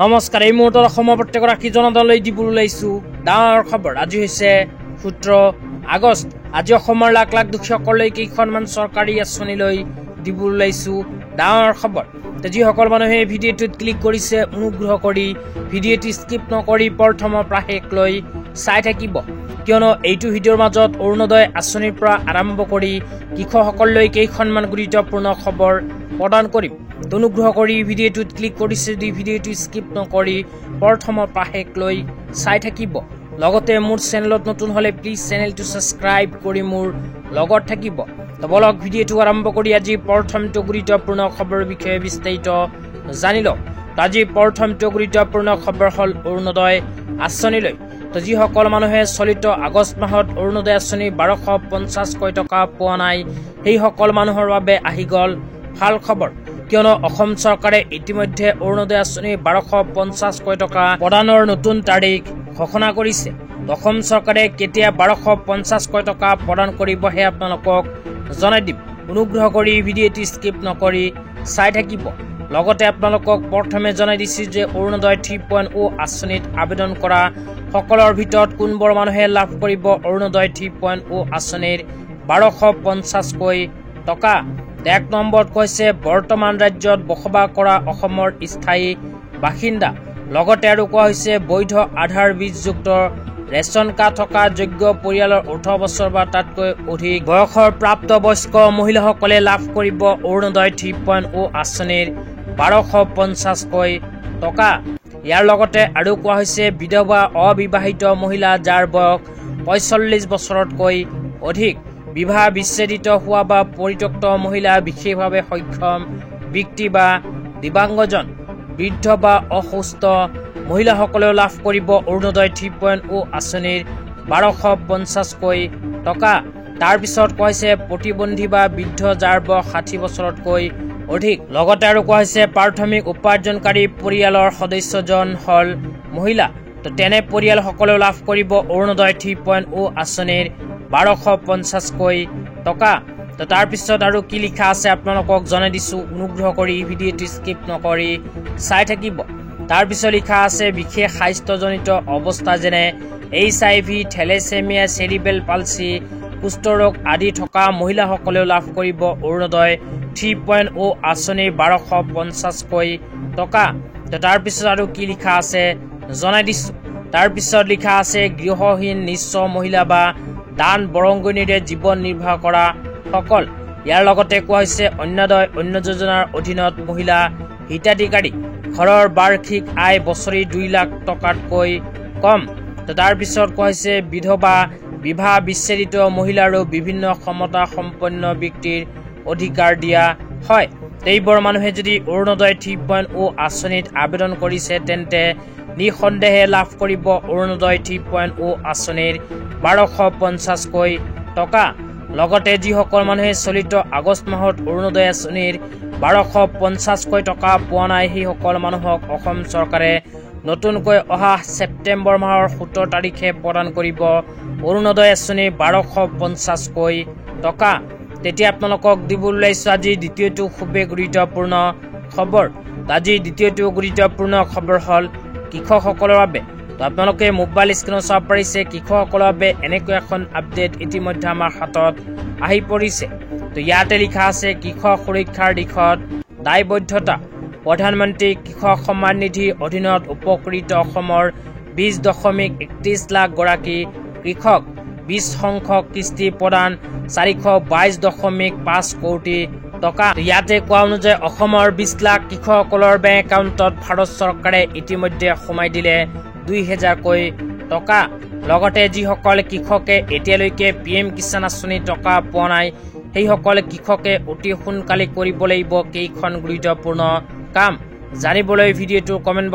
নমস্কাৰ, এই মুহূৰ্তত অসমৰ প্ৰত্যেকগৰাকী জনতালৈ দিবলৈ ওলাইছোঁ ডাঙৰ খবৰ। আজি হৈছে 17 আগষ্ট। আজি অসমৰ লাখ লাখ দুখীয়াসকললৈ কেইখনমান চৰকাৰী আঁচনিলৈ দিবলৈ ওলাইছোঁ ডাঙৰ খবৰ। যিসকল মানুহে ভিডিঅ'টোত ক্লিক কৰিছে, অনুগ্ৰহ কৰি ভিডিঅ'টো স্কিপ নকৰি প্ৰথমৰ পৰা শেষলৈ চাই থাকিব, কিয়নো এইটো ভিডিঅ'ৰ মাজত অৰুণোদয় আঁচনিৰ পৰা আৰম্ভ কৰি কৃষকসকললৈ কেইখনমান গুৰুত্বপূৰ্ণ খবৰ প্ৰদান কৰিম। অনুগ্ৰহ কৰি ভিডিঅ'টোত ক্লিক কৰিছে যদি ভিডিঅ'টো স্কিপ নকৰি প্ৰথমৰ পৰা শেষলৈ চাই থাকিব। লগতে মোৰ চেনেলত নতুন হ'লে প্লিজ চেনেলটো ছাবস্ক্ৰাইব কৰি মোৰ লগত থাকিব। তো বলক ভিডিঅ'টো আৰম্ভ কৰি আজি প্ৰথমটো গুৰুত্বপূৰ্ণ খবৰৰ বিষয়ে বিস্তাৰিত জানি লওক। আজি প্ৰথমটো গুৰুত্বপূৰ্ণ খবৰ হ'ল অৰুণোদয় আঁচনিলৈ। তো যিসকল মানুহে চলিত আগষ্ট মাহত অৰুণোদয় আঁচনি 1250 টকা পোৱা নাই, সেইসকল মানুহৰ বাবে আহি গ'ল ভাল খবৰ, কিয়নো অসম চৰকাৰে ইতিমধ্যে অৰুণোদয় আঁচনি 1250 টকা প্ৰদানৰ নতুন তাৰিখ ঘোষণা কৰিছে। অসম চৰকাৰে কেতিয়া 1250 টকা প্ৰদান কৰিব সেয়া আপোনালোকক জনাই দিম। অনুগ্ৰহ কৰি ভিডিঅ'টো স্কিপ নকৰি চাই থাকিব। লগতে আপোনালোকক প্ৰথমে জনাই দিছোঁ যে অৰুণোদয় 3.0 আঁচনিত আবেদন কৰা সকলৰ ভিতৰত কোনবোৰ মানুহে লাভ কৰিব অৰুণোদয় 3.0 আঁচনিৰ 1250 টকা। 1 নম্বৰত কৈছে বৰ্তমান ৰাজ্যত বসবাস কৰা অসমৰ স্থায়ী বাসিন্দা। লগতে আৰু কোৱা হৈছে বৈধ আধাৰ বীজযুক্ত ৰেচন কাৰ্ড থকা যোগ্য পৰিয়ালৰ 18 বছৰ বা তাতকৈ অধিক বয়সৰ প্ৰাপ্তবয়স্ক মহিলাসকলে লাভ কৰিব অৰুণোদয় 3.0 আঁচনিৰ 1250 টকা। ইয়াৰ লগতে আৰু কোৱা হৈছে বিধৱা অবিবাহিত মহিলা যাৰ বয়স 45 বছৰতকৈ অধিক, বিবাহ বিচ্ছেদিত হোৱা বা পৰিত্যক্ত মহিলা, বিশেষভাৱে সক্ষম ব্যক্তি বা দিব্যাংগজন, বৃদ্ধ বা অসুস্থ মহিলাসকলেও লাভ কৰিব অৰুণোদয় 3.0 আঁচনিৰ 1250 টকা। তাৰপিছত কোৱা হৈছে প্ৰতিবন্ধী বা বৃদ্ধ যাৰ বয়স 60 বছৰতকৈ অধিক। লগতে আৰু কোৱা হৈছে প্ৰাথমিক উপাৰ্জনকাৰী পৰিয়ালৰ সদস্যজন হ'ল মহিলা, তো তেনে পৰিয়ালসকলেও লাভ কৰিব অৰুণোদয় 3.0 আঁচনিৰ 1250 টকা। তো তাৰপিছত আৰু কি লিখা আছে আপোনালোকক জনাই দিছোঁ, অনুগ্ৰহ কৰি ভিডিঅ'টো স্কিপ নকৰি চাই থাকিব। তাৰপিছত লিখা আছে বিশেষ স্বাস্থ্যজনিত অৱস্থা যেনে HIV, থেলেচেমিয়া, চেৰিবেল পালচি, কুষ্ঠৰোগ আদি থকা মহিলাসকলেও লাভ কৰিব অৰুণোদয় 3.0 আঁচনিৰ 1250 টকা। তো তাৰপিছত আৰু কি লিখা আছে জনাই দিছোঁ। তাৰপিছত লিখা আছে গৃহহীন নিঃস্ব মহিলা বা দান বৰঙণিৰে জীৱন নিৰ্বাহ কৰা সকল। ইয়াৰ লগতে কোৱা হৈছে অন্যদয় অন্য যোজনাৰ অধীনত মহিলা হিতাধিকাৰী ঘৰৰ বাৰ্ষিক আয় বছৰি 2 লাখ টকাতকৈ কম। তো তাৰপিছত কোৱা হৈছে বিধৱা, বিবাহ বিচ্ছেদিত মহিলা আৰু বিভিন্ন ক্ষমতা সম্পন্ন ব্যক্তিৰ অধিকাৰ দিয়া হয়। এইবোৰ মানুহে যদি অৰুণোদয় 3.0 আঁচনিত আবেদন কৰিছে তেন্তে নিঃসন্দেহে লাভ কৰিব অৰুণোদয় 3.0 আঁচনিৰ 1250 টকা। লগতে যিসকল মানুহে চলিত আগষ্ট মাহত অৰুণোদয় আঁচনিৰ 1250 টকা পোৱা নাই, সেইসকল মানুহক অসম চৰকাৰে নতুনকৈ অহা ছেপ্টেম্বৰ মাহৰ 17 তাৰিখে প্ৰদান কৰিব অৰুণোদয় আঁচনিৰ 1250 টকা। তেতিয়া আপোনালোকক দিবলৈ ওলাইছোঁ আজি দ্বিতীয়টো খুবেই গুৰুত্বপূৰ্ণ খবৰ। আজি দ্বিতীয়টো গুৰুত্বপূৰ্ণ খবৰ হ'ল কৃষকসকলৰ বাবে। তো আপোনালোকে মোবাইল স্ক্ৰীণত চাব পাৰিছে কৃষকসকলৰ বাবে এনেকৈ এখন আপডেট ইতিমধ্যে আমাৰ হাতত আহি পৰিছে। তো ইয়াতে লিখা আছে কৃষক সুৰক্ষাৰ দিশত দায়বদ্ধতা। প্ৰধানমন্ত্ৰী কৃষক সন্মান নিধিৰ অধীনত উপকৃত অসমৰ 20.31 লাখ গৰাকী কৃষক, 20 সংখ্যক কিস্তি প্ৰদান 422.5 কোটি টকা। ইয়াতে কোৱা অনুযায়ী অসমৰ 20 লাখ কৃষকসকলৰ বেংক একাউণ্টত ভাৰত চৰকাৰে ইতিমধ্যে সোমাই দিলে 2000 টকা। লগতে যিসকল কৃষকে এতিয়ালৈকে PM কিষাণ আঁচনিৰ টকা পোৱা নাই, সেইসকল কৃষকে অতি সোনকালে কৰিব লাগিব কেইখন গুৰুত্বপূৰ্ণ কাম। জানিবলৈ ভিডিঅ'টো কমেণ্ট